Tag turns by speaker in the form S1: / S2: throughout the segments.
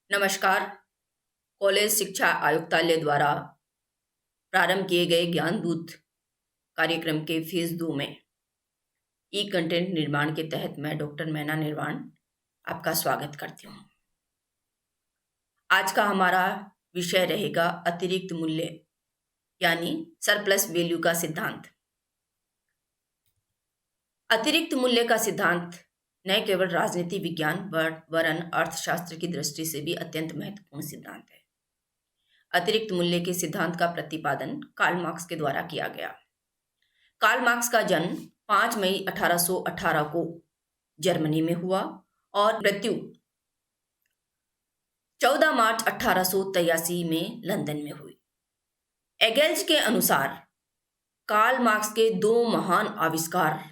S1: नमस्कार। कॉलेज शिक्षा आयुक्तालय द्वारा प्रारंभ किए गए ज्ञान दूत कार्यक्रम के फेज 2 में ई कंटेंट निर्माण के तहत मैं डॉक्टर मैना निर्वाण आपका स्वागत करती हूँ। आज का हमारा विषय रहेगा अतिरिक्त मूल्य यानी सरप्लस वैल्यू का सिद्धांत। अतिरिक्त मूल्य का सिद्धांत न केवल राजनीति विज्ञान वरन अर्थशास्त्र की दृष्टि से भी अत्यंत महत्वपूर्ण सिद्धांत है। अतिरिक्त मूल्य के सिद्धांत का प्रतिपादन कार्ल मार्क्स के द्वारा किया गया। कार्ल मार्क्स का जन्म 5 मई 1818 को जर्मनी में हुआ और मृत्यु 14 मार्च 1883 में लंदन में हुई। एंगेल्स के अनुसार कार्ल मार्क्स के 2 महान आविष्कार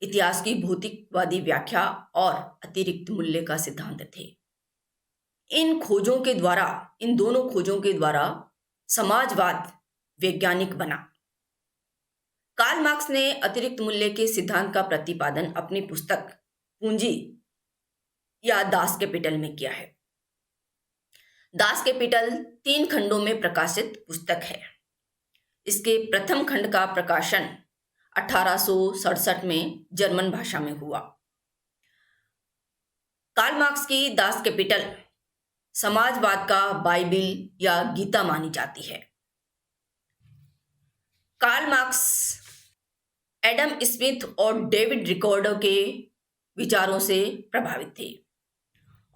S1: इतिहास की भौतिकवादी व्याख्या और अतिरिक्त मूल्य का सिद्धांत थे। इन दोनों खोजों के द्वारा समाजवाद वैज्ञानिक बना। कार्ल मार्क्स ने अतिरिक्त मूल्य के सिद्धांत का प्रतिपादन अपनी पुस्तक पूंजी या दास कैपिटल में किया है। दास कैपिटल 3 खंडों में प्रकाशित पुस्तक है। इसके प्रथम खंड का प्रकाशन 1867 में जर्मन भाषा में हुआ। कार्ल मार्क्स की दास कैपिटल समाजवाद का बाइबिल या गीता मानी जाती है। कार्ल मार्क्स एडम स्मिथ और डेविड रिकार्डो के विचारों से प्रभावित थे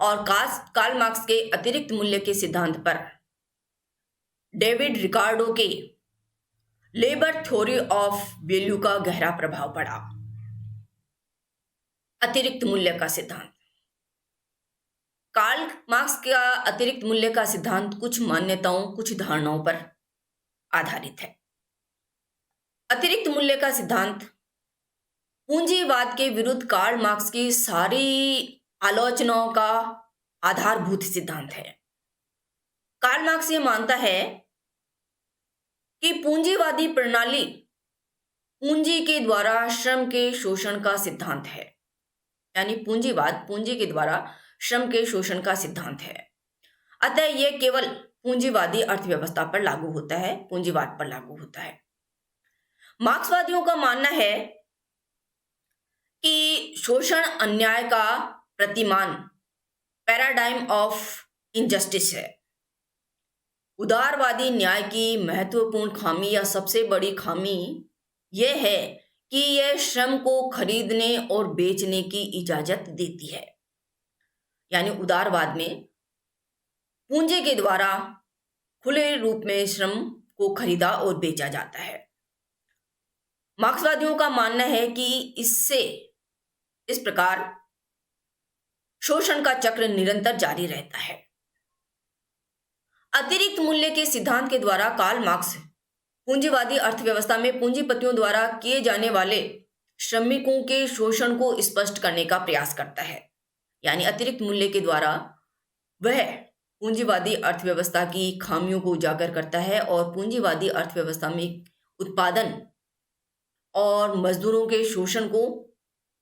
S1: और कार्ल मार्क्स के अतिरिक्त मूल्य के सिद्धांत पर डेविड रिकार्डो के लेबर थ्योरी ऑफ वैल्यू का गहरा प्रभाव पड़ा। अतिरिक्त मूल्य का सिद्धांत। कार्ल मार्क्स का अतिरिक्त मूल्य का सिद्धांत कुछ मान्यताओं, कुछ धारणाओं पर आधारित है। अतिरिक्त मूल्य का सिद्धांत पूंजीवाद के विरुद्ध कार्ल मार्क्स की सारी आलोचनाओं का आधारभूत सिद्धांत है। कार्ल मार्क्स ये मानता है कि पूंजीवादी प्रणाली पूंजी के द्वारा श्रम के शोषण का सिद्धांत है, यानी पूंजीवाद पूंजी के द्वारा श्रम के शोषण का सिद्धांत है। अतः यह केवल पूंजीवादी अर्थव्यवस्था पर लागू होता है, पूंजीवाद पर लागू होता है। मार्क्सवादियों का मानना है कि शोषण अन्याय का प्रतिमान, पैराडाइम ऑफ इनजस्टिस है। उदारवादी न्याय की महत्वपूर्ण खामी या सबसे बड़ी खामी यह है कि यह श्रम को खरीदने और बेचने की इजाजत देती है, यानी उदारवाद में पूंजी के द्वारा खुले रूप में श्रम को खरीदा और बेचा जाता है। मार्क्सवादियों का मानना है कि इस प्रकार शोषण का चक्र निरंतर जारी रहता है। अतिरिक्त मूल्य के सिद्धांत के द्वारा कार्ल मार्क्स पूंजीवादी अर्थव्यवस्था में पूंजीपतियों द्वारा किए जाने वाले श्रमिकों के शोषण को स्पष्ट करने का प्रयास करता है, यानी अतिरिक्त मूल्य के द्वारा वह पूंजीवादी अर्थव्यवस्था की खामियों को उजागर करता है और पूंजीवादी अर्थव्यवस्था में उत्पादन और मजदूरों के शोषण को,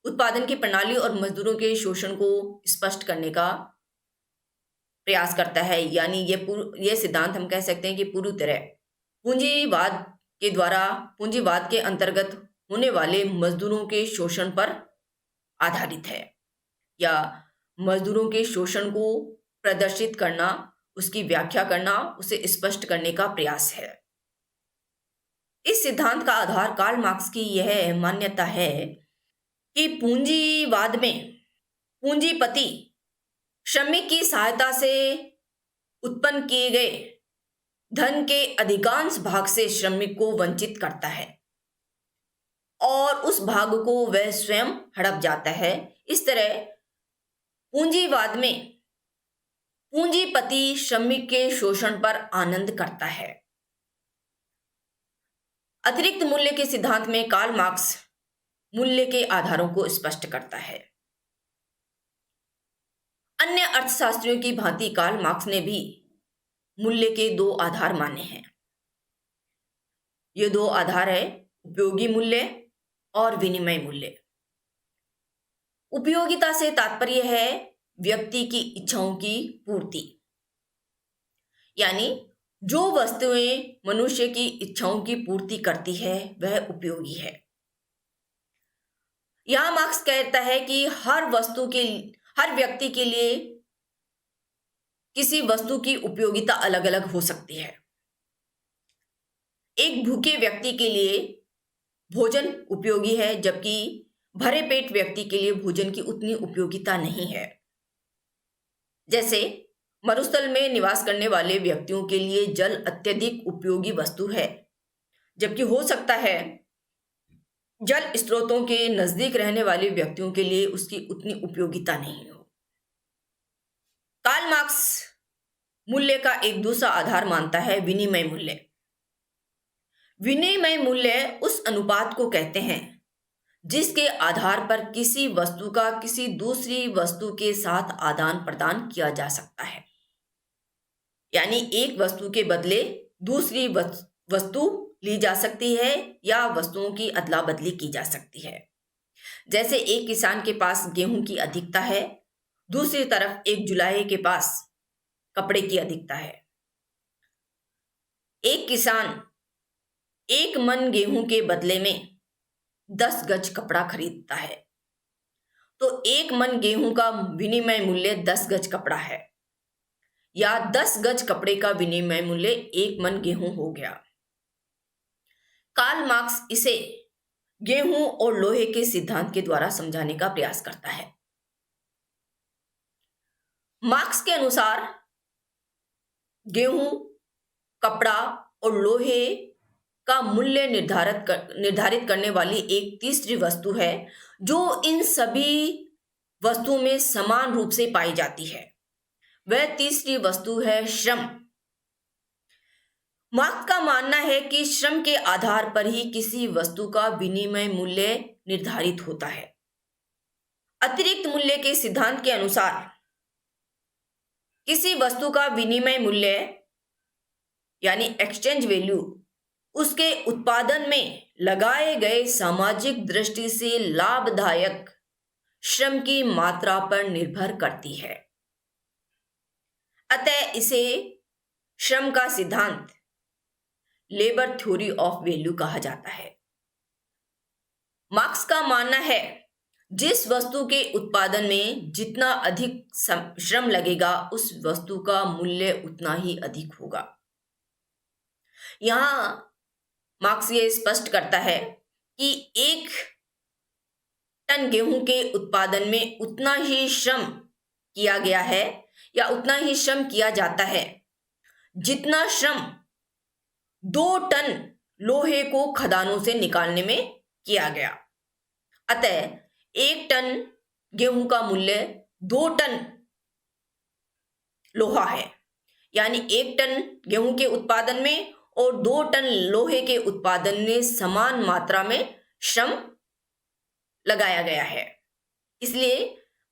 S1: उत्पादन की प्रणाली और मजदूरों के शोषण को स्पष्ट करने का प्रयास करता है। यानी ये सिद्धांत हम कह सकते हैं कि पूरी तरह पूंजीवाद के अंतर्गत होने वाले मजदूरों के शोषण पर आधारित है, या मजदूरों के शोषण को प्रदर्शित करना, उसकी व्याख्या करना, उसे स्पष्ट करने का प्रयास है। इस सिद्धांत का आधार कार्ल मार्क्स की यह मान्यता है कि पूंजीवाद में पूंजीपति श्रमिक की सहायता से उत्पन्न किए गए धन के अधिकांश भाग से श्रमिक को वंचित करता है और उस भाग को वह स्वयं हड़प जाता है। इस तरह पूंजीवाद में पूंजीपति श्रमिक के शोषण पर आनंद करता है। अतिरिक्त मूल्य के सिद्धांत में कार्ल मार्क्स मूल्य के आधारों को स्पष्ट करता है। अन्य अर्थशास्त्रियों की भांति कार्ल मार्क्स ने भी मूल्य के 2 आधार माने हैं। ये 2 आधार है उपयोगी मूल्य और विनिमय मूल्य। उपयोगिता से तात्पर्य है व्यक्ति की इच्छाओं की पूर्ति। यानी जो वस्तुएं मनुष्य की इच्छाओं की पूर्ति करती है वह उपयोगी है। यहां मार्क्स कहता है कि हर व्यक्ति के लिए किसी वस्तु की उपयोगिता अलग अलग हो सकती है। एक भूखे व्यक्ति के लिए भोजन उपयोगी है, जबकि भरे पेट व्यक्ति के लिए भोजन की उतनी उपयोगिता नहीं है। जैसे मरुस्थल में निवास करने वाले व्यक्तियों के लिए जल अत्यधिक उपयोगी वस्तु है, जबकि हो सकता है जल स्रोतों के नजदीक रहने वाले व्यक्तियों के लिए उसकी उतनी उपयोगिता नहीं हो। कार्ल मार्क्स मूल्य का एक दूसरा आधार मानता है विनिमय मूल्य। विनिमय मूल्य उस अनुपात को कहते हैं जिसके आधार पर किसी वस्तु का किसी दूसरी वस्तु के साथ आदान प्रदान किया जा सकता है। यानी एक वस्तु के बदले दूसरी वस्तु ली जा सकती है या वस्तुओं की अदला बदली की जा सकती है। जैसे एक किसान के पास गेहूं की अधिकता है, दूसरी तरफ एक जुलाहे के पास कपड़े की अधिकता है। एक किसान 1 मन गेहूं के बदले में 10 गज कपड़ा खरीदता है, तो 1 मन गेहूं का विनिमय मूल्य 10 गज कपड़ा है, या 10 गज कपड़े का विनिमय मूल्य 1 मन गेहूं हो गया। कार्ल मार्क्स इसे गेहूं और लोहे के सिद्धांत के द्वारा समझाने का प्रयास करता है। मार्क्स के अनुसार गेहूं, कपड़ा और लोहे का मूल्य निर्धारित करने वाली एक तीसरी वस्तु है जो इन सभी वस्तुओं में समान रूप से पाई जाती है। वह तीसरी वस्तु है श्रम। मार्क्स का मानना है कि श्रम के आधार पर ही किसी वस्तु का विनिमय मूल्य निर्धारित होता है। अतिरिक्त मूल्य के सिद्धांत के अनुसार किसी वस्तु का विनिमय मूल्य यानी एक्सचेंज वैल्यू उसके उत्पादन में लगाए गए सामाजिक दृष्टि से लाभदायक श्रम की मात्रा पर निर्भर करती है। अतः इसे श्रम का सिद्धांत, लेबर थ्योरी ऑफ वैल्यू कहा जाता है। मार्क्स का मानना है जिस वस्तु के उत्पादन में जितना अधिक श्रम लगेगा उस वस्तु का मूल्य उतना ही अधिक होगा। यहां मार्क्स ये स्पष्ट करता है कि 1 टन गेहूं के उत्पादन में उतना ही श्रम किया गया है या उतना ही श्रम किया जाता है जितना श्रम 2 टन लोहे को खदानों से निकालने में किया गया। अतः 1 टन गेहूं का मूल्य 2 टन लोहा है। यानी 1 टन गेहूं के उत्पादन में और 2 टन लोहे के उत्पादन में समान मात्रा में श्रम लगाया गया है। इसलिए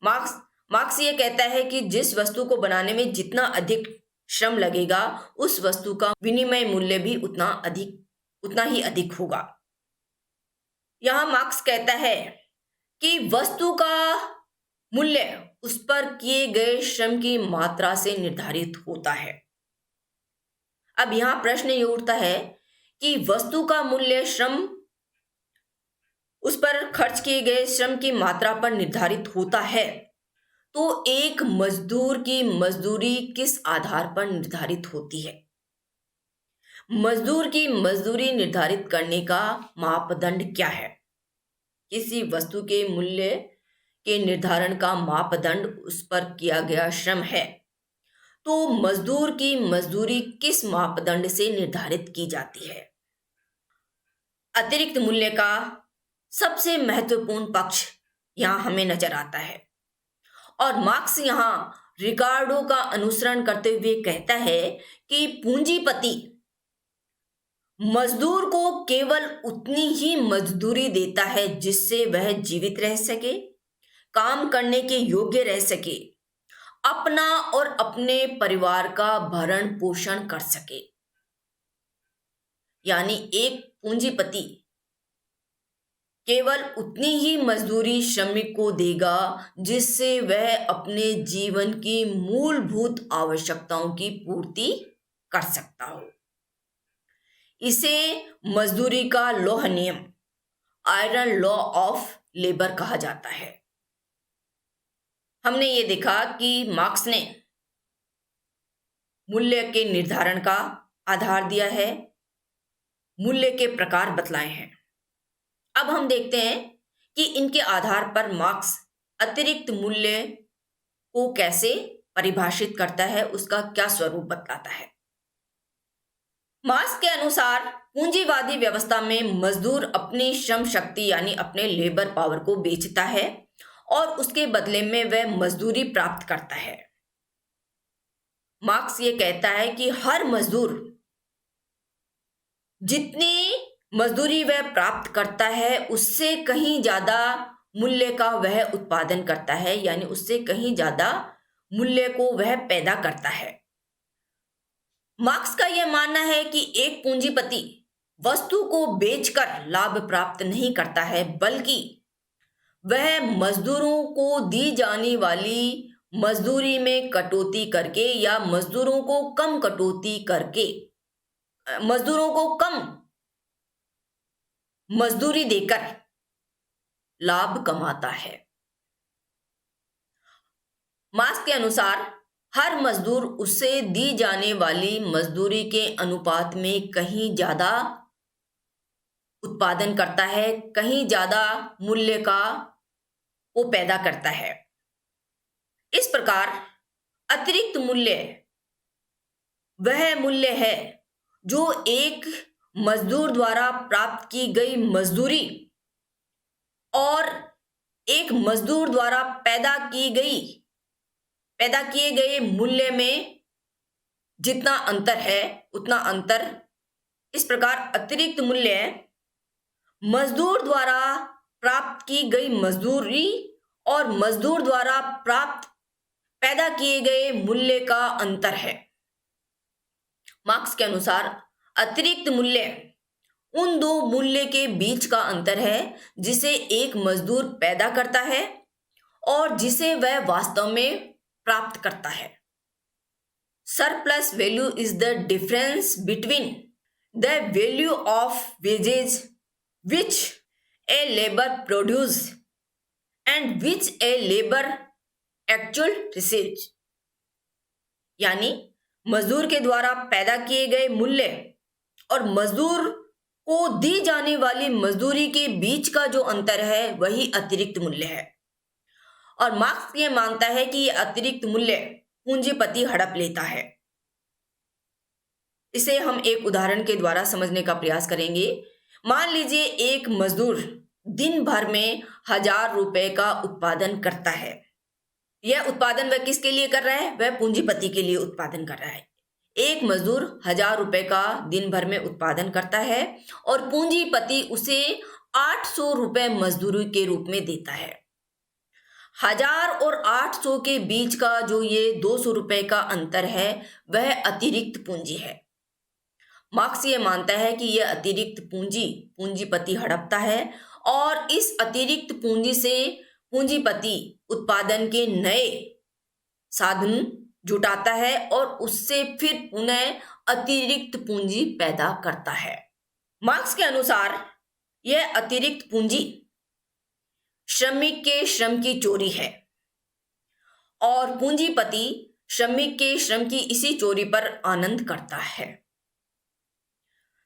S1: मार्क्स ये कहता है कि जिस वस्तु को बनाने में जितना अधिक श्रम लगेगा उस वस्तु का विनिमय मूल्य भी उतना ही अधिक होगा। यहां मार्क्स कहता है कि वस्तु का मूल्य उस पर किए गए श्रम की मात्रा से निर्धारित होता है। अब यहां प्रश्न ये उठता है कि वस्तु का मूल्य उस पर खर्च किए गए श्रम की मात्रा पर निर्धारित होता है, तो एक मजदूर की मजदूरी किस आधार पर निर्धारित होती है? मजदूर की मजदूरी निर्धारित करने का मापदंड क्या है? किसी वस्तु के मूल्य के निर्धारण का मापदंड उस पर किया गया श्रम है, तो मजदूर की मजदूरी किस मापदंड से निर्धारित की जाती है? अतिरिक्त मूल्य का सबसे महत्वपूर्ण पक्ष यहां हमें नजर आता है और मार्क्स यहां रिकार्डो का अनुसरण करते हुए कहता है कि पूंजीपति मजदूर को केवल उतनी ही मजदूरी देता है जिससे वह जीवित रह सके, काम करने के योग्य रह सके, अपना और अपने परिवार का भरण पोषण कर सके। यानी एक पूंजीपति केवल उतनी ही मजदूरी श्रमिक को देगा जिससे वह अपने जीवन की मूलभूत आवश्यकताओं की पूर्ति कर सकता हो। इसे मजदूरी का लौह नियम, आयरन लॉ ऑफ लेबर कहा जाता है। हमने ये देखा कि मार्क्स ने मूल्य के निर्धारण का आधार दिया है, मूल्य के प्रकार बतलाए हैं। अब हम देखते हैं कि इनके आधार पर मार्क्स अतिरिक्त मूल्य को कैसे परिभाषित करता है, उसका क्या स्वरूप बतलाता है। मार्क्स के अनुसार पूंजीवादी व्यवस्था में मजदूर अपनी श्रम शक्ति यानी अपने लेबर पावर को बेचता है और उसके बदले में वह मजदूरी प्राप्त करता है। मार्क्स ये कहता है कि हर मजदूर जितनी मजदूरी वह प्राप्त करता है उससे कहीं ज्यादा मूल्य का वह उत्पादन करता है, यानी उससे कहीं ज्यादा मूल्य को वह पैदा करता है। मार्क्स का यह मानना है कि एक पूंजीपति वस्तु को बेचकर लाभ प्राप्त नहीं करता है, बल्कि वह मजदूरों को दी जाने वाली मजदूरी में कटौती करके या मजदूरों को कम मजदूरी देकर लाभ कमाता है। मार्क्स के अनुसार हर मजदूर उससे दी जाने वाली मजदूरी के अनुपात में कहीं ज्यादा उत्पादन करता है, कहीं ज्यादा मूल्य को पैदा करता है। इस प्रकार अतिरिक्त मूल्य वह मूल्य है जो एक मजदूर द्वारा प्राप्त की गई मजदूरी और एक मजदूर द्वारा पैदा किए गए मूल्य में जितना अंतर है उतना अंतर। इस प्रकार अतिरिक्त मूल्य मजदूर द्वारा प्राप्त की गई मजदूरी और मजदूर द्वारा पैदा किए गए मूल्य का अंतर है। मार्क्स के अनुसार अतिरिक्त मूल्य उन दो मूल्य के बीच का अंतर है जिसे एक मजदूर पैदा करता है और जिसे वह वास्तव में प्राप्त करता है। Surplus value is the difference between the value of wages which a labor produce and which a labor actual receives, यानी मजदूर के द्वारा पैदा किए गए मूल्य और मजदूर को दी जाने वाली मजदूरी के बीच का जो अंतर है वही अतिरिक्त मूल्य है। और मार्क्स ये मानता है कि यह अतिरिक्त मूल्य पूंजीपति हड़प लेता है। इसे हम एक उदाहरण के द्वारा समझने का प्रयास करेंगे। मान लीजिए एक मजदूर दिन भर में 1000 रुपए का उत्पादन करता है। यह उत्पादन वह किसके लिए कर रहा है? वह पूंजीपति के लिए उत्पादन कर रहा है। एक मजदूर 1000 रुपए का दिन भर में उत्पादन करता है और पूंजीपति उसे 800 रुपए मजदूरी के रूप में देता है। 1000 और 800 के बीच का जो ये 200 रुपए का अंतर है वह अतिरिक्त पूंजी है। मार्क्स ये मानता है कि यह अतिरिक्त पूंजीपति हड़पता है और इस अतिरिक्त पूंजी से पूंजीपति उत्पादन के नए साधन जुटाता है और उससे फिर पुनः अतिरिक्त पूंजी पैदा करता है। मार्क्स के अनुसार यह अतिरिक्त पूंजी श्रमिक के श्रम की चोरी है और पूंजीपति श्रमिक के श्रम की इसी चोरी पर आनंद करता है।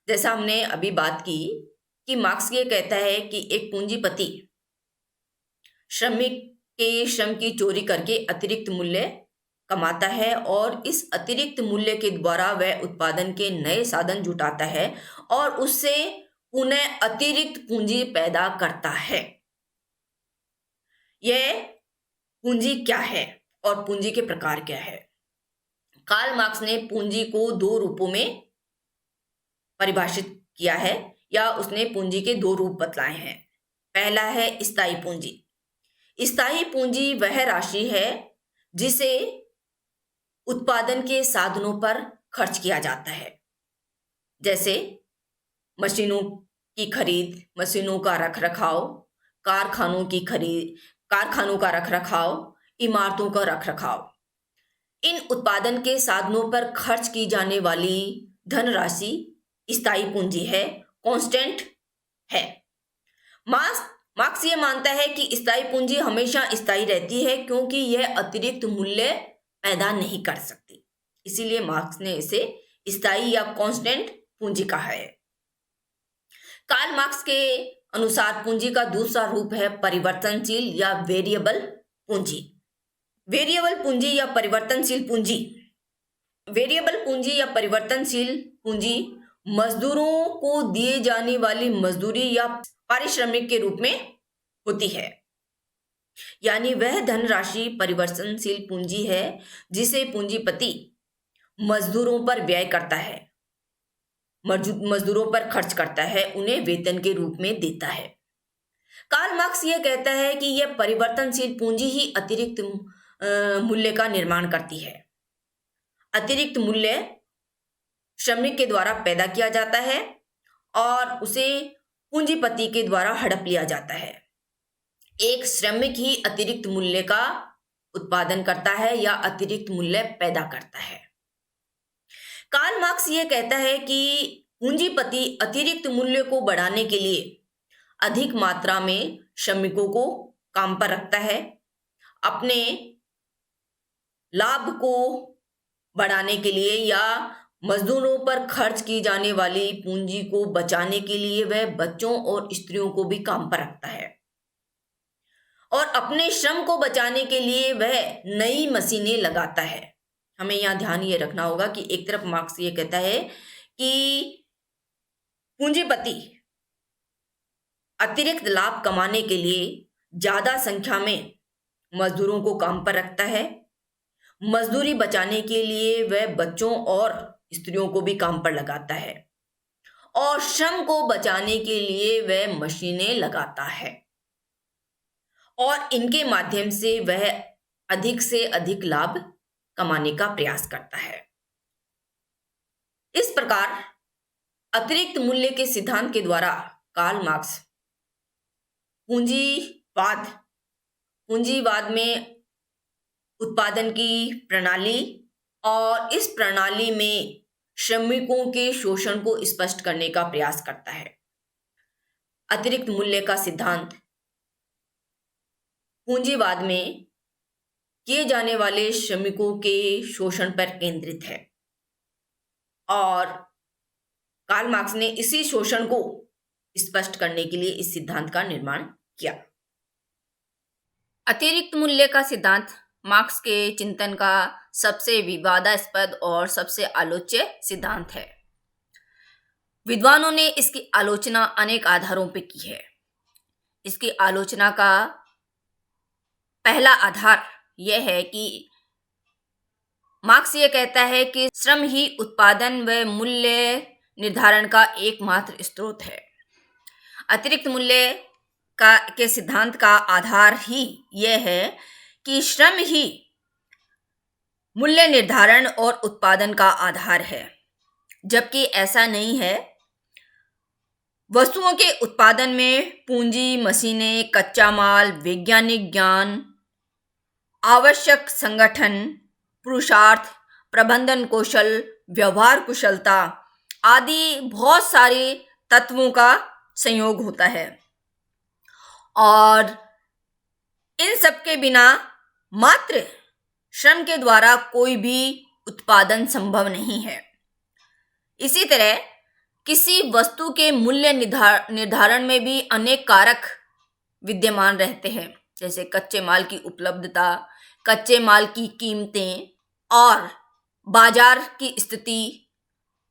S1: जैसा हमने अभी बात की कि मार्क्स ये कहता है कि एक पूंजीपति श्रमिक के श्रम की चोरी करके अतिरिक्त मूल्य कमाता है और इस अतिरिक्त मूल्य के द्वारा वह उत्पादन के नए साधन जुटाता है और उससे पुनः अतिरिक्त पूंजी पैदा करता है। यह पूंजी क्या है और पूंजी के प्रकार क्या है? कार्ल मार्क्स ने पूंजी को 2 रूपों में परिभाषित किया है या उसने पूंजी के 2 रूप बतलाए हैं। पहला है स्थायी पूंजी। स्थायी पूंजी वह राशि है जिसे उत्पादन के साधनों पर खर्च किया जाता है, जैसे मशीनों की खरीद, मशीनों का रखरखाव, कारखानों का रखरखाव, इमारतों का रखरखाव। इन उत्पादन के साधनों पर खर्च की जाने वाली धनराशि स्थायी पूंजी है, कांस्टेंट है। मार्क्स मार्क्स ये मानता है कि स्थायी पूंजी हमेशा स्थायी रहती है क्योंकि यह अतिरिक्त मूल्य पैदा नहीं कर सकती। इसीलिए मार्क्स ने इसे स्थायी या कांस्टेंट पूंजी कहा है। कार्ल मार्क्स के अनुसार पूंजी का दूसरा रूप है परिवर्तनशील या वेरिएबल पूंजी। वेरिएबल पूंजी या परिवर्तनशील पूंजी वेरिएबल पूंजी या परिवर्तनशील पूंजी मजदूरों को दिए जाने वाली मजदूरी या पारिश्रमिक के रूप में होती है। यानी वह धनराशि परिवर्तनशील पूंजी है जिसे पूंजीपति मजदूरों पर व्यय करता है, मजदूरों पर खर्च करता है, उन्हें वेतन के रूप में देता है। कार्ल मार्क्स यह कहता है कि यह परिवर्तनशील पूंजी ही अतिरिक्त मूल्य का निर्माण करती है। अतिरिक्त मूल्य श्रमिक के द्वारा पैदा किया जाता है और उसे पूंजीपति के द्वारा हड़प लिया जाता है। एक श्रमिक ही अतिरिक्त मूल्य का उत्पादन करता है या अतिरिक्त मूल्य पैदा करता है। कार्ल मार्क्स यह कहता है कि पूंजीपति अतिरिक्त मूल्य को बढ़ाने के लिए अधिक मात्रा में श्रमिकों को काम पर रखता है। अपने लाभ को बढ़ाने के लिए या मजदूरों पर खर्च की जाने वाली पूंजी को बचाने के लिए वह बच्चों और स्त्रियों को भी काम पर रखता है और अपने श्रम को बचाने के लिए वह नई मशीनें लगाता है। हमें यहाँ ध्यान ये रखना होगा कि एक तरफ मार्क्स ये कहता है कि पूंजीपति अतिरिक्त लाभ कमाने के लिए ज्यादा संख्या में मजदूरों को काम पर रखता है, मजदूरी बचाने के लिए वह बच्चों और स्त्रियों को भी काम पर लगाता है और श्रम को बचाने के लिए वह मशीनें लगाता है और इनके माध्यम से वह अधिक से अधिक लाभ कमाने का प्रयास करता है। इस प्रकार अतिरिक्त मूल्य के सिद्धांत के द्वारा कार्ल मार्क्स पूंजीवाद में उत्पादन की प्रणाली और इस प्रणाली में श्रमिकों के शोषण को स्पष्ट करने का प्रयास करता है। अतिरिक्त मूल्य का सिद्धांत पूंजीवाद में किए जाने वाले श्रमिकों के शोषण पर केंद्रित है और कार्ल मार्क्स ने इसी शोषण को स्पष्ट करने के लिए इस सिद्धांत का निर्माण किया। अतिरिक्त मूल्य का सिद्धांत मार्क्स के चिंतन का सबसे विवादास्पद और सबसे आलोच्य सिद्धांत है। विद्वानों ने इसकी आलोचना अनेक आधारों पर की है। इसकी आलोचना का पहला आधार यह है कि मार्क्स ये कहता है कि श्रम ही उत्पादन व मूल्य निर्धारण का एकमात्र स्रोत है। अतिरिक्त मूल्य के सिद्धांत का आधार ही यह है कि श्रम ही मूल्य निर्धारण और उत्पादन का आधार है, जबकि ऐसा नहीं है। वस्तुओं के उत्पादन में पूंजी, मशीनें, कच्चा माल, वैज्ञानिक ज्ञान, आवश्यक संगठन, पुरुषार्थ, प्रबंधन कौशल, व्यवहार कुशलता आदि बहुत सारे तत्वों का संयोग होता है और इन सब के बिना मात्र श्रम के द्वारा कोई भी उत्पादन संभव नहीं है। इसी तरह किसी वस्तु के मूल्य निर्धारण में भी अनेक कारक विद्यमान रहते हैं, जैसे कच्चे माल की उपलब्धता, कच्चे माल की कीमतें और बाजार की स्थिति,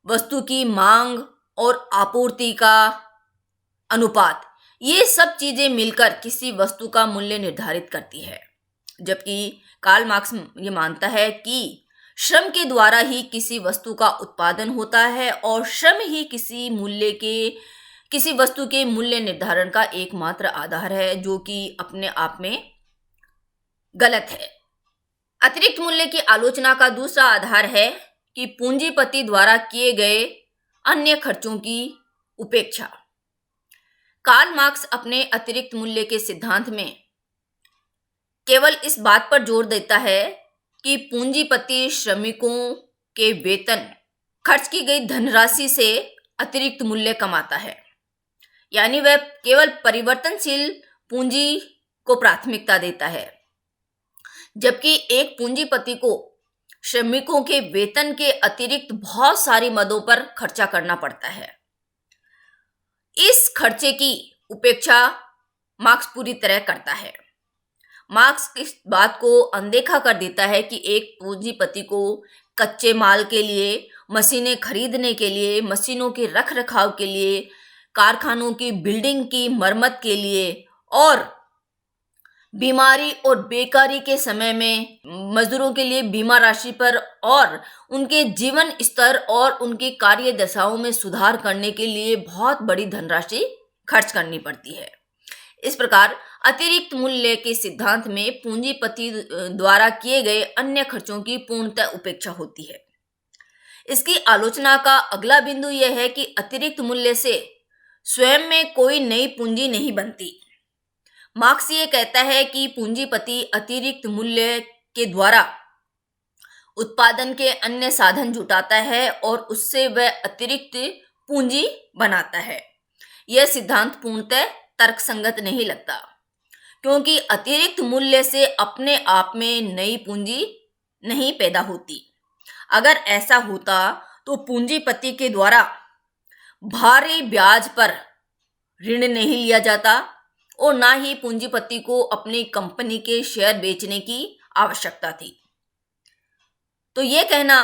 S1: वस्तु की मांग और आपूर्ति का अनुपात। ये सब चीजें मिलकर किसी वस्तु का मूल्य निर्धारित करती है। जबकि कार्ल मार्क्स ये मानता है कि श्रम के द्वारा ही किसी वस्तु का उत्पादन होता है और श्रम ही किसी वस्तु के मूल्य निर्धारण का एकमात्र आधार है, जो कि अपने आप में गलत है। अतिरिक्त मूल्य की आलोचना का दूसरा आधार है कि पूंजीपति द्वारा किए गए अन्य खर्चों की उपेक्षा। कार्ल मार्क्स अपने अतिरिक्त मूल्य के सिद्धांत में केवल इस बात पर जोर देता है कि पूंजीपति श्रमिकों के वेतन खर्च की गई धनराशि से अतिरिक्त मूल्य कमाता है। यानी वह केवल परिवर्तनशील पूंजी को प्राथमिकता देता है, जबकि एक पूंजीपति को श्रमिकों के वेतन के अतिरिक्त बहुत सारी मदों पर खर्चा करना पड़ता है। इस खर्चे की उपेक्षा मार्क्स पूरी तरह करता है। मार्क्स इस बात को अनदेखा कर देता है कि एक पूंजीपति को कच्चे माल के लिए, मशीनें खरीदने के लिए, मशीनों के रख रखाव के लिए, कारखानों की बिल्डिंग की मरम्मत के लिए और बीमारी और बेकारी के समय में मजदूरों के लिए बीमा राशि पर और उनके जीवन स्तर और उनकी कार्य दशाओं में सुधार करने के लिए बहुत बड़ी धनराशि खर्च करनी पड़ती है। इस प्रकार अतिरिक्त मूल्य के सिद्धांत में पूंजीपति द्वारा किए गए अन्य खर्चों की पूर्णतः उपेक्षा होती है। इसकी आलोचना का अगला बिंदु यह है कि अतिरिक्त मूल्य से स्वयं में कोई नई पूंजी नहीं बनती। मार्क्स ये कहता है कि पूंजीपति अतिरिक्त मूल्य के द्वारा उत्पादन के अन्य साधन जुटाता है और उससे वह अतिरिक्त पूंजी बनाता है। यह सिद्धांत पूर्णतः तर्कसंगत नहीं लगता, क्योंकि अतिरिक्त मूल्य से अपने आप में नई पूंजी नहीं पैदा होती। अगर ऐसा होता तो पूंजीपति के द्वारा भारी ब्याज पर ऋण नहीं लिया जाता और ना ही पूंजीपति को अपनी कंपनी के शेयर बेचने की आवश्यकता थी। तो यह कहना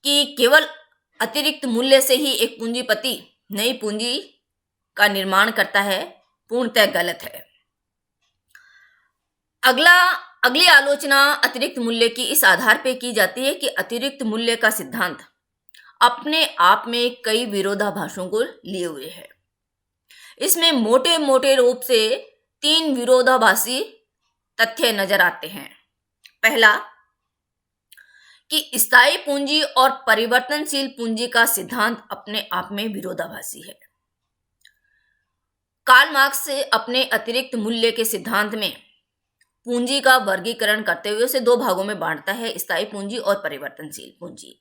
S1: कि केवल अतिरिक्त मूल्य से ही एक पूंजीपति नई पूंजी का निर्माण करता है पूर्णतः गलत है। अगली आलोचना अतिरिक्त मूल्य की इस आधार पर की जाती है कि अतिरिक्त मूल्य का सिद्धांत अपने आप में कई विरोधाभासों को लिए हुए है। इसमें मोटे मोटे रूप से 3 विरोधाभासी तथ्य नजर आते हैं। पहला, कि स्थायी पूंजी और परिवर्तनशील पूंजी का सिद्धांत अपने आप में विरोधाभासी है। कार्ल मार्क्स अपने अतिरिक्त मूल्य के सिद्धांत में पूंजी का वर्गीकरण करते हुए उसे 2 भागों में बांटता है, स्थायी पूंजी और परिवर्तनशील पूंजी।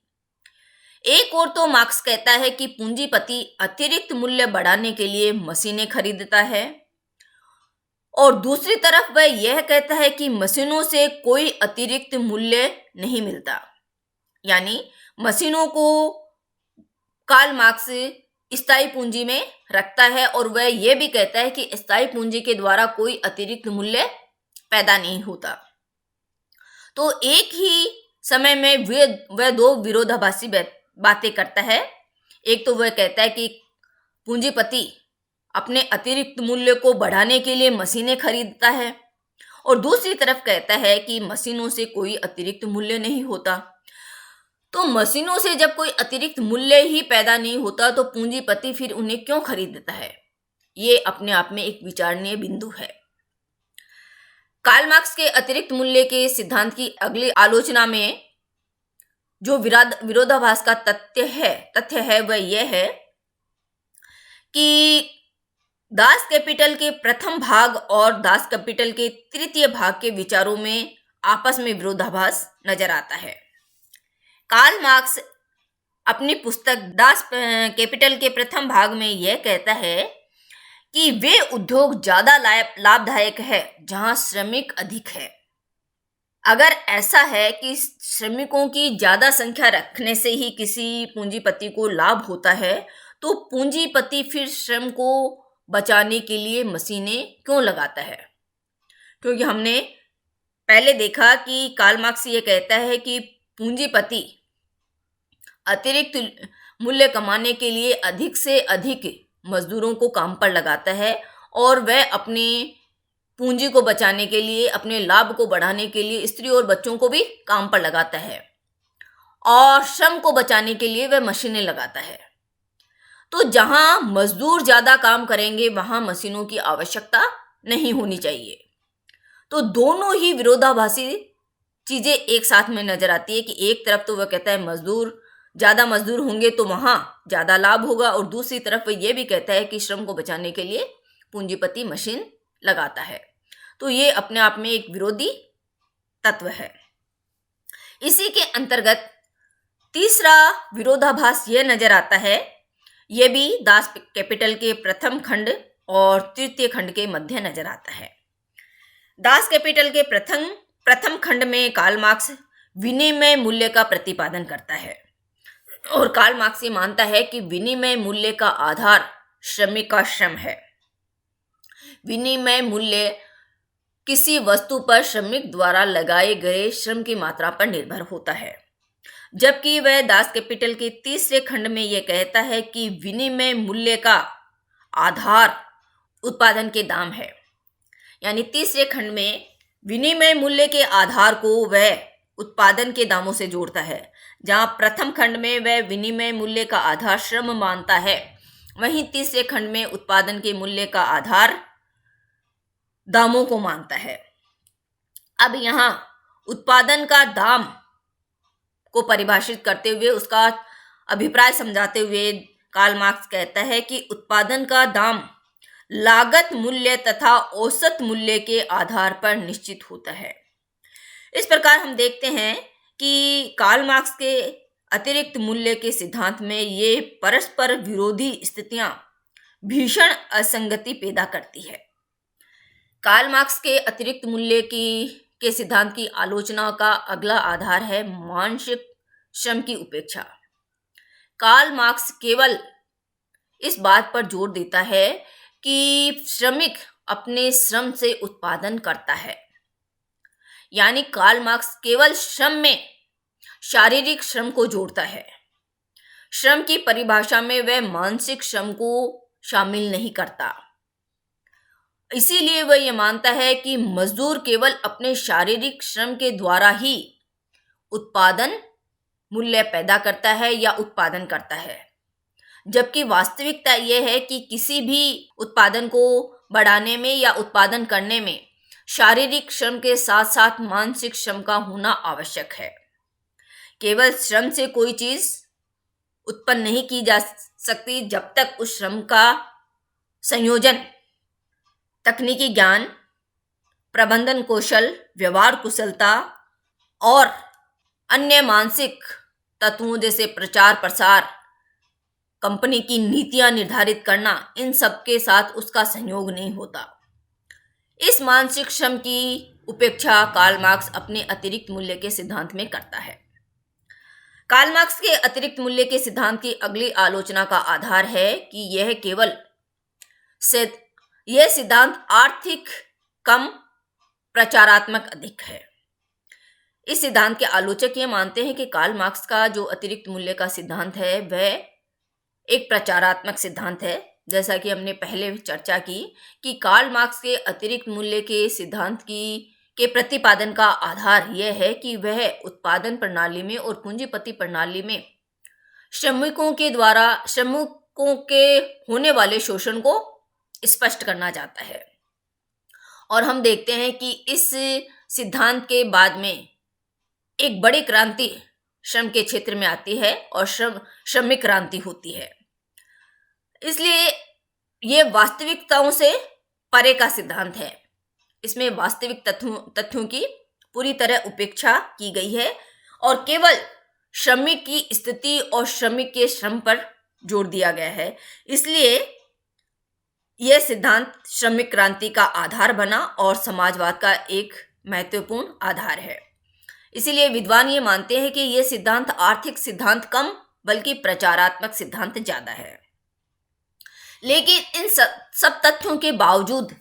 S1: एक और तो मार्क्स कहता है कि पूंजीपति अतिरिक्त मूल्य बढ़ाने के लिए मशीनें खरीदता है और दूसरी तरफ वह यह कहता है कि मशीनों से कोई अतिरिक्त मूल्य नहीं मिलता। यानी मशीनों को कार्ल मार्क्स स्थायी पूंजी में रखता है और वह यह भी कहता है कि स्थायी पूंजी के द्वारा कोई अतिरिक्त मूल्य पैदा नहीं होता। तो एक ही समय में वह 2 विरोधाभासी बातें करता है। एक तो वह कहता है कि पूंजीपति अपने अतिरिक्त मूल्य को बढ़ाने के लिए मशीनें खरीदता है और दूसरी तरफ कहता है कि मशीनों से कोई अतिरिक्त मूल्य नहीं होता। तो मशीनों से जब कोई अतिरिक्त मूल्य ही पैदा नहीं होता तो पूंजीपति फिर उन्हें क्यों खरीदता है? ये अपने आप में एक विचारणीय बिंदु है। कार्ल मार्क्स के अतिरिक्त मूल्य के सिद्धांत की अगली आलोचना में जो विरोधाभास का तथ्य है वह यह है कि दास कैपिटल के प्रथम भाग और दास कैपिटल के तृतीय भाग के विचारों में आपस में विरोधाभास नजर आता है। कार्ल मार्क्स अपनी पुस्तक दास कैपिटल के प्रथम भाग में यह कहता है कि वे उद्योग ज्यादा लाभदायक है जहां श्रमिक अधिक है। अगर ऐसा है कि श्रमिकों की ज्यादा संख्या रखने से ही किसी पूंजीपति को लाभ होता है, तो पूंजीपति फिर श्रम को बचाने के लिए मशीनें क्यों लगाता है? क्योंकि हमने पहले देखा कि कार्ल मार्क्स ये कहता है कि पूंजीपति अतिरिक्त मूल्य कमाने के लिए अधिक से अधिक मजदूरों को काम पर लगाता है और वह अपनी पूंजी को बचाने के लिए, अपने लाभ को बढ़ाने के लिए स्त्री और बच्चों को भी काम पर लगाता है और श्रम को बचाने के लिए वह मशीनें लगाता है। तो जहां मजदूर ज्यादा काम करेंगे वहां मशीनों की आवश्यकता नहीं होनी चाहिए। तो दोनों ही विरोधाभासी चीजें एक साथ में नजर आती है कि एक तरफ तो वह कहता है ज्यादा मजदूर होंगे तो वहां ज्यादा लाभ होगा और दूसरी तरफ वह यह भी कहता है कि श्रम को बचाने के लिए पूंजीपति मशीन लगाता है। तो ये अपने आप में एक विरोधी तत्व है। इसी के अंतर्गत तीसरा विरोधाभास यह नजर आता है, यह भी दास कैपिटल के प्रथम खंड और तृतीय खंड के मध्य नजर आता है। दास कैपिटल के प्रथम खंड में कार्ल मार्क्स विनिमय मूल्य का प्रतिपादन करता है और कार्ल मार्क्स ये मानता है कि विनिमय मूल्य का आधार श्रमिक का श्रम है। विनिमय मूल्य किसी वस्तु पर श्रमिक द्वारा लगाए गए श्रम की मात्रा पर निर्भर होता है, जबकि वह दास कैपिटल के तीसरे खंड में यह कहता है कि विनिमय मूल्य का आधार उत्पादन के दाम है। यानी तीसरे खंड में विनिमय मूल्य के आधार को वह उत्पादन के दामों से जोड़ता है। जहां प्रथम खंड में वह विनिमय मूल्य का आधार श्रम मानता है, वहीं तीसरे खंड में उत्पादन के मूल्य का आधार दामों को मानता है। अब यहाँ उत्पादन का दाम को परिभाषित करते हुए उसका अभिप्राय समझाते हुए कार्ल मार्क्स कहता है कि उत्पादन का दाम लागत मूल्य तथा औसत मूल्य के आधार पर निश्चित होता है। इस प्रकार हम देखते हैं कि कार्ल मार्क्स के अतिरिक्त मूल्य के सिद्धांत में ये परस्पर विरोधी स्थितियां भीषण असंगति पैदा करती है। कार्ल मार्क्स के अतिरिक्त मूल्य के सिद्धांत की आलोचना का अगला आधार है मानसिक श्रम की उपेक्षा। कार्ल मार्क्स केवल इस बात पर जोर देता है कि श्रमिक अपने श्रम से उत्पादन करता है। यानी कार्ल मार्क्स केवल श्रम में शारीरिक श्रम को जोड़ता है। श्रम की परिभाषा में वह मानसिक श्रम को शामिल नहीं करता। इसीलिए वह यह मानता है कि मजदूर केवल अपने शारीरिक श्रम के द्वारा ही उत्पादन मूल्य पैदा करता है या उत्पादन करता है, जबकि वास्तविकता यह है कि किसी भी उत्पादन को बढ़ाने में या उत्पादन करने में शारीरिक श्रम के साथ साथ मानसिक श्रम का होना आवश्यक है। केवल श्रम से कोई चीज उत्पन्न नहीं की जा सकती जब तक उस श्रम का संयोजन तकनीकी ज्ञान, प्रबंधन कौशल, व्यवहार कुशलता और अन्य मानसिक तत्वों जैसे प्रचार प्रसार, कंपनी की नीतियां निर्धारित करना, इन सब के साथ उसका संयोग नहीं होता। इस मानसिक श्रम की उपेक्षा कार्ल मार्क्स अपने अतिरिक्त मूल्य के सिद्धांत में करता है। कार्ल मार्क्स के अतिरिक्त मूल्य के सिद्धांत की अगली आलोचना का आधार है कि यह सिद्धांत आर्थिक कम प्रचारात्मक अधिक है। इस सिद्धांत के आलोचक ये मानते हैं कि कार्ल मार्क्स का जो अतिरिक्त मूल्य का सिद्धांत है वह एक प्रचारात्मक सिद्धांत है। जैसा कि हमने पहले चर्चा की कि कार्ल मार्क्स के अतिरिक्त मूल्य के सिद्धांत के प्रतिपादन का आधार यह है कि वह उत्पादन प्रणाली में और पूंजीपति प्रणाली में श्रमिकों के होने वाले शोषण को स्पष्ट करना चाहता है। और हम देखते हैं कि इस सिद्धांत के बाद में एक बड़ी क्रांति श्रम के क्षेत्र में आती है और श्रमिक क्रांति होती है। इसलिए ये वास्तविकताओं से परे का सिद्धांत है। इसमें वास्तविक तथ्यों की पूरी तरह उपेक्षा की गई है और केवल श्रमिक की स्थिति और श्रमिक के श्रम पर जोर दिया गया है। इसलिए यह सिद्धांत श्रमिक क्रांति का आधार बना और समाजवाद का एक महत्वपूर्ण आधार है। इसीलिए विद्वान ये मानते हैं कि यह सिद्धांत आर्थिक सिद्धांत कम बल्कि प्रचारात्मक सिद्धांत ज्यादा है। लेकिन इन सब तथ्यों के बावजूद,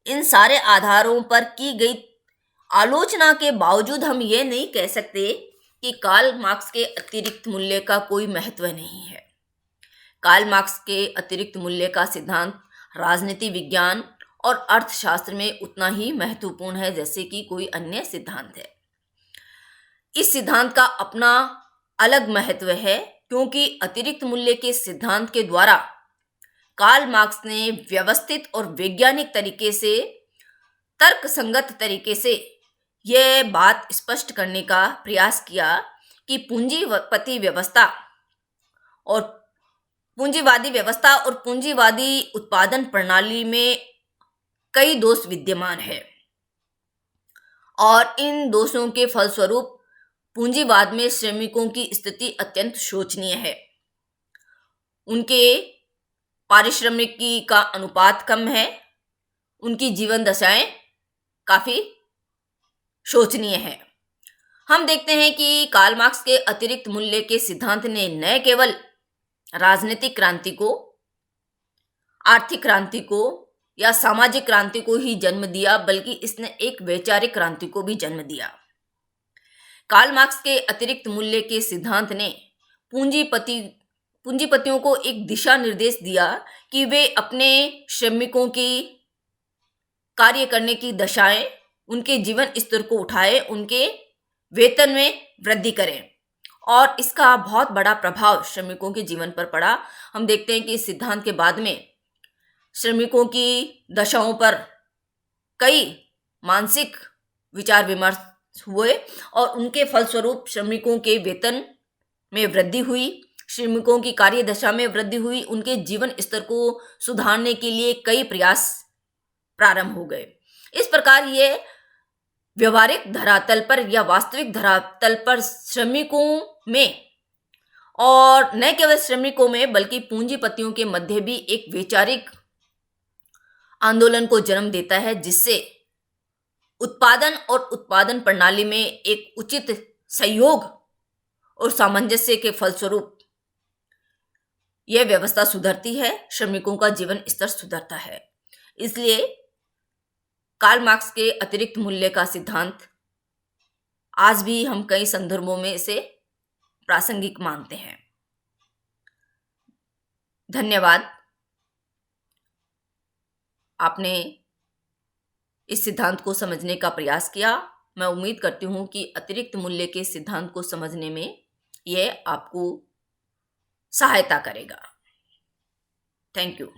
S1: इन सारे आधारों पर की गई आलोचना के बावजूद हम ये नहीं कह सकते कि कार्ल मार्क्स के अतिरिक्त मूल्य का कोई महत्व नहीं है। कार्ल मार्क्स के अतिरिक्त मूल्य का सिद्धांत राजनीति विज्ञान और अर्थशास्त्र में उतना ही महत्वपूर्ण है जैसे कि कोई अन्य सिद्धांत है। इस सिद्धांत का अपना अलग महत्व है क्योंकि अतिरिक्त मूल्य के सिद्धांत के द्वारा कार्ल मार्क्स ने व्यवस्थित और वैज्ञानिक तरीके से, तर्कसंगत तरीके से यह बात स्पष्ट करने का प्रयास किया कि पूंजीपति व्यवस्था और पूंजीवादी व्यवस्था और पूंजीवादी उत्पादन प्रणाली में कई दोष विद्यमान है और इन दोषों के फलस्वरूप पूंजीवाद में श्रमिकों की स्थिति अत्यंत शोचनीय है। उनके पारिश्रमिकी का अनुपात कम है, उनकी जीवन दशाएं काफी शोचनीय है। हम देखते हैं कि कार्ल मार्क्स के अतिरिक्त मूल्य के सिद्धांत ने न केवल राजनीतिक क्रांति को, आर्थिक क्रांति को या सामाजिक क्रांति को ही जन्म दिया, बल्कि इसने एक वैचारिक क्रांति को भी जन्म दिया। कार्ल मार्क्स के अतिरिक्त मूल्य के सिद्धांत ने पूंजीपतियों को एक दिशा निर्देश दिया कि वे अपने श्रमिकों की कार्य करने की दशाएं, उनके जीवन स्तर को उठाए, उनके वेतन में वृद्धि करें और इसका बहुत बड़ा प्रभाव श्रमिकों के जीवन पर पड़ा। हम देखते हैं कि इस सिद्धांत के बाद में श्रमिकों की दशाओं पर कई मानसिक विचार विमर्श हुए और उनके फलस्वरूप श्रमिकों के वेतन में वृद्धि हुई, श्रमिकों की कार्य दशा में वृद्धि हुई, उनके जीवन स्तर को सुधारने के लिए कई प्रयास प्रारंभ हो गए। इस प्रकार ये व्यवहारिक धरातल पर या वास्तविक धरातल पर श्रमिकों में और न केवल श्रमिकों में बल्कि पूंजीपतियों के मध्य भी एक वैचारिक आंदोलन को जन्म देता है, जिससे उत्पादन और उत्पादन प्रणाली में एक उचित सहयोग और सामंजस्य के फलस्वरूप यह व्यवस्था सुधरती है, श्रमिकों का जीवन स्तर सुधरता है। इसलिए कार्ल मार्क्स के अतिरिक्त मूल्य का सिद्धांत आज भी हम कई संदर्भों में इसे प्रासंगिक मानते हैं। धन्यवाद। आपने इस सिद्धांत को समझने का प्रयास किया। मैं उम्मीद करती हूं कि अतिरिक्त मूल्य के सिद्धांत को समझने में यह आपको सहायता करेगा। Thank you.